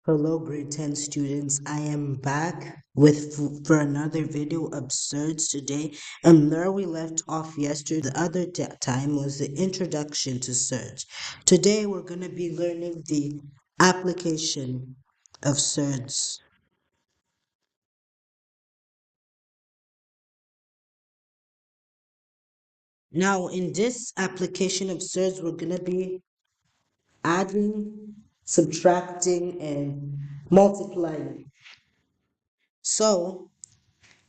Hello, grade 10 students. I am back for another video of Surds today. And where we left off yesterday, the other time was the introduction to Surds. Today, we're going to be learning the application of Surds. Now, in this application of Surds, we're going to be adding, subtracting, and multiplying. So,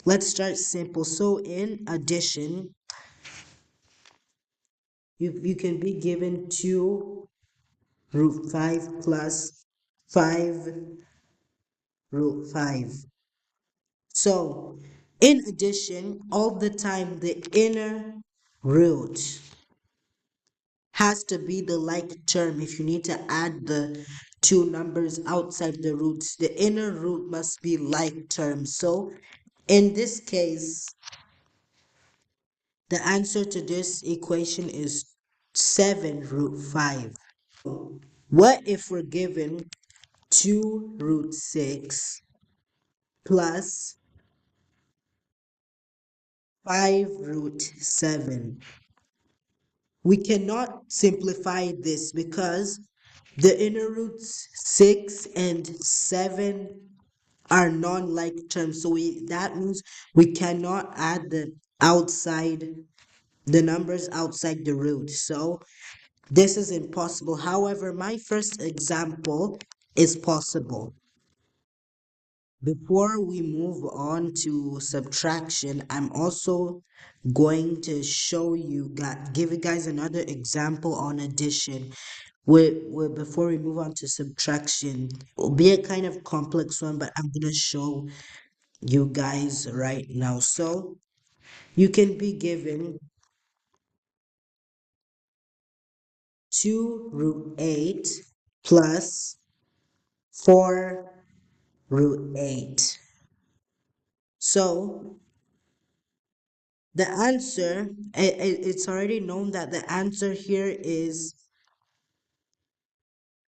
let's start simple. So, in addition, you can be given 2 root 5 plus 5 root 5. So, in addition, all the time the inner root has to be the like term. If you need to add the two numbers outside the roots, the inner root must be like term. So, in this case, the answer to this equation is 7 root 5. What if we're given 2 root 6 plus 5 root 7? We cannot simplify this because the inner roots 6 and 7 are non-like terms. So that means we cannot add the numbers outside the root. So this is impossible. However, my first example is possible. Before we move on to subtraction, I'm also going to show you guys, give you guys another example on addition. Before we move on to subtraction, it'll be a kind of complex one, but I'm gonna show you guys right now. So you can be given 2 root 8 plus 4 root 8. So the answer, it's already known that the answer here is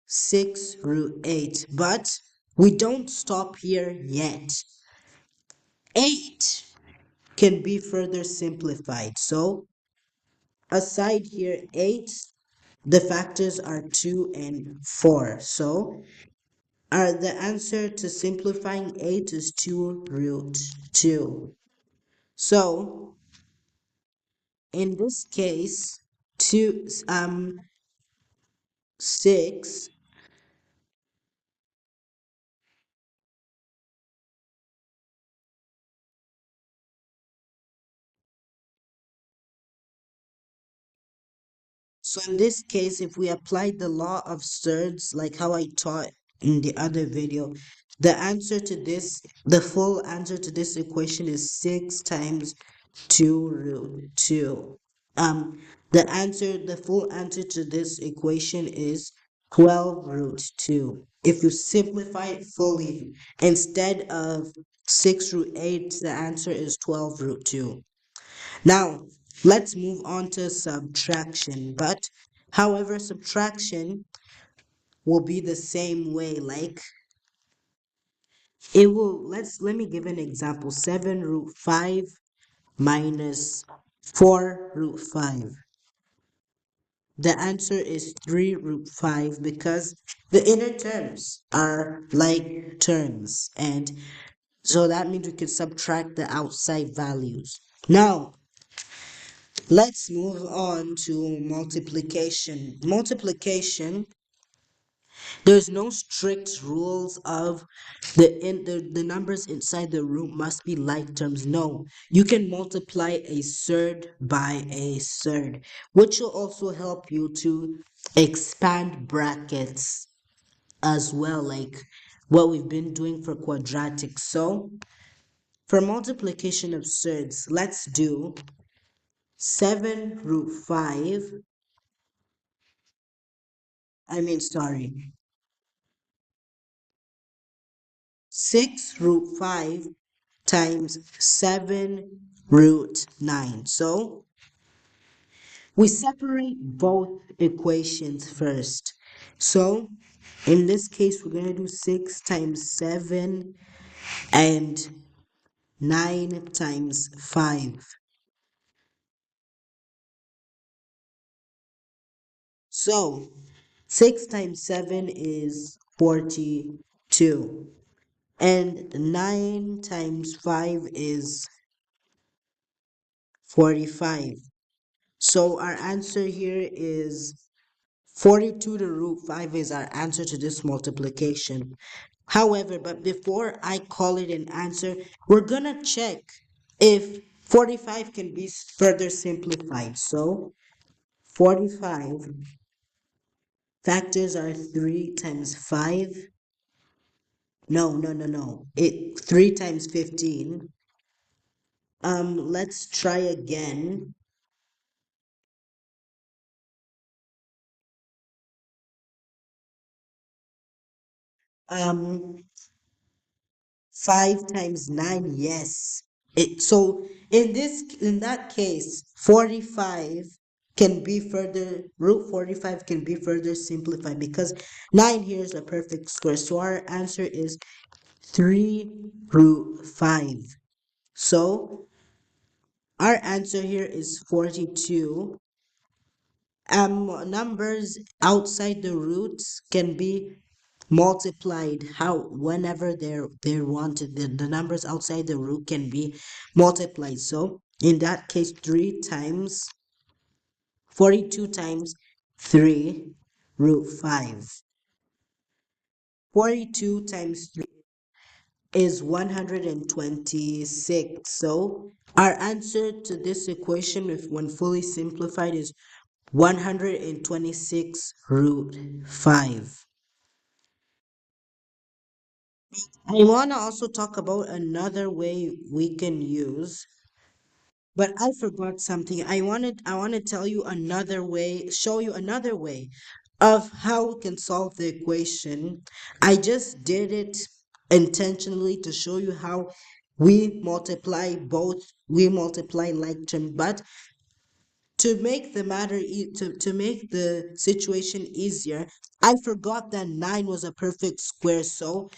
6 root 8, but we don't stop here yet. 8 can be further simplified. So aside here, 8, the factors are 2 and 4. So the answer to simplifying 8 is 2 root 2. So in this case, 6. So in this case, if we apply the law of surds, like how I taught in the other video, the full answer to this equation is 6 times 2 root 2. The full answer to this equation is 12 root 2. If you simplify it fully, instead of 6 root 8, the answer is 12 root 2. Now, let's move on to subtraction. But, however, subtraction will be the same way. Like, let me give an example. 7 root 5 minus 4 root 5. The answer is 3 root 5 because the inner terms are like terms. And so that means we can subtract the outside values. Now, let's move on to multiplication. Multiplication, there's no strict rules of the numbers inside the root must be like terms. No, you can multiply a surd by a surd, which will also help you to expand brackets as well, like what we've been doing for quadratics. So for multiplication of surds, let's do 7 root 5 sorry, 6 root 5 times 7 root 9. So we separate both equations first. So In this case, we're going to do 6 times 7 and 9 times 5. So 6 times 7 is 42. And 9 times 5 is 45. So our answer here is 42 to root 5 is our answer to this multiplication. However, but before I call it an answer, we're gonna check if 45 can be further simplified. So 45 factors are 3 times 5. No. 3 times 15. Let's try again. Um, 5 times 9, yes. So in that case, 45 can be further, root 45 can be further simplified because 9 here is a perfect square. So our answer is 3 root 5. So our answer here is 42. Numbers outside the roots can be multiplied how whenever they're wanted. The numbers outside the root can be multiplied. So in that case, 3 times 42 times 3 root 5. 42 times 3 is 126. So our answer to this equation, if when fully simplified, is 126 root 5. I want to also talk about another way we can use, but I forgot something. I want to tell you another way, show you another way of how we can solve the equation. I just did it intentionally to show you how we multiply like term, but to make the to make the situation easier, I forgot that 9 was a perfect square, so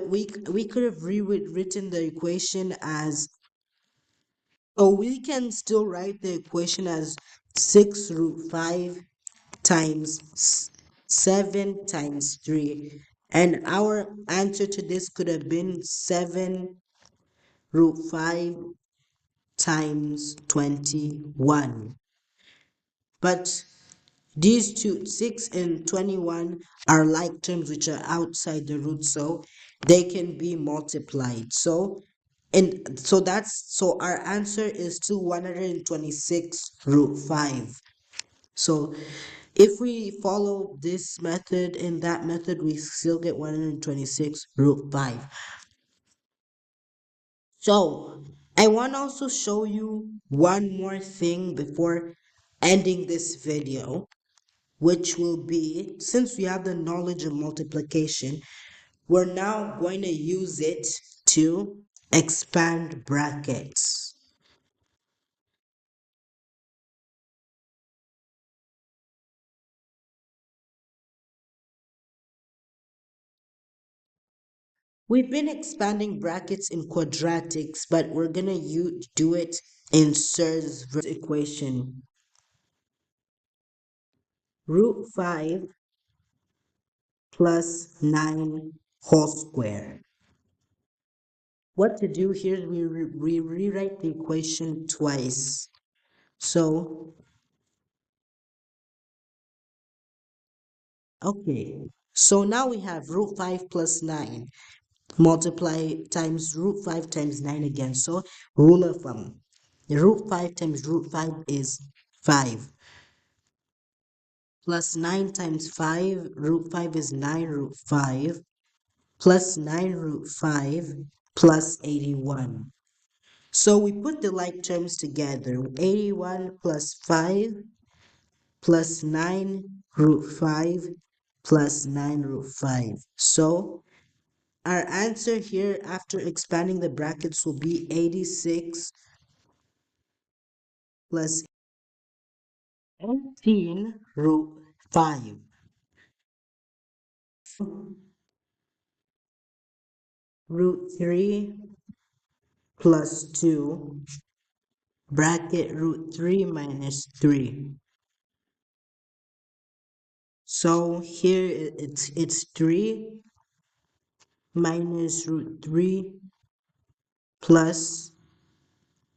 we could have rewritten the equation as, so we can still write the equation as 6 root 5 times 7 times 3, and our answer to this could have been 7 root 5 times 21. But these two, 6 and 21, are like terms which are outside the root, so they can be multiplied. So our answer is still 126 root 5. So if we follow this method and that method, we still get 126 root 5. So I want to also show you one more thing before ending this video, which will be, since we have the knowledge of multiplication, we're now going to use it to expand brackets. We've been expanding brackets in quadratics, but we're going to do it in Surds equation. Root 5 plus 9 whole square. What to do here is we rewrite the equation twice. So, okay. So now we have root 5 plus 9. Multiply times root 5 times 9 again. So, rule of thumb. Root 5 times root 5 is 5. Plus 9 times 5, root 5 is 9 root 5. Plus 9 root 5 plus 81. So we put the like terms together. 81 plus 5 plus 9 root 5 plus 9 root 5. So our answer here after expanding the brackets will be 86 plus 18 root 5. root 3 plus 2 bracket root 3 minus 3. So here it's 3 minus root 3 plus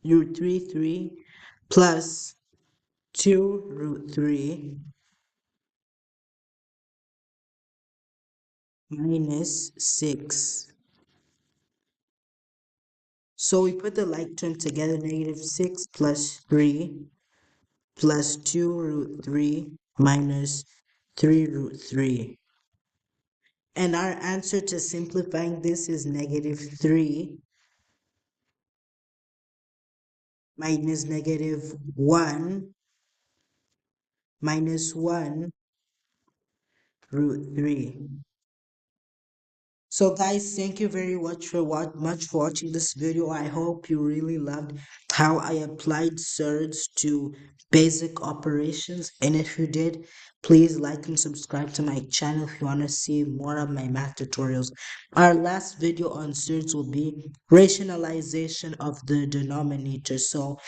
root 3 plus 2 root 3 minus 6. So we put the like term together, negative 6 plus 3 plus 2 root 3 minus 3 root 3. And our answer to simplifying this is negative 3 minus negative 1 minus 1 root 3. So guys, thank you very much for watching this video. I hope you really loved how I applied surds to basic operations. And if you did, please like and subscribe to my channel if you want to see more of my math tutorials. Our last video on surds will be rationalization of the denominator. So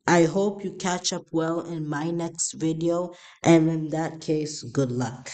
I hope you catch up well in my next video. And in that case, good luck.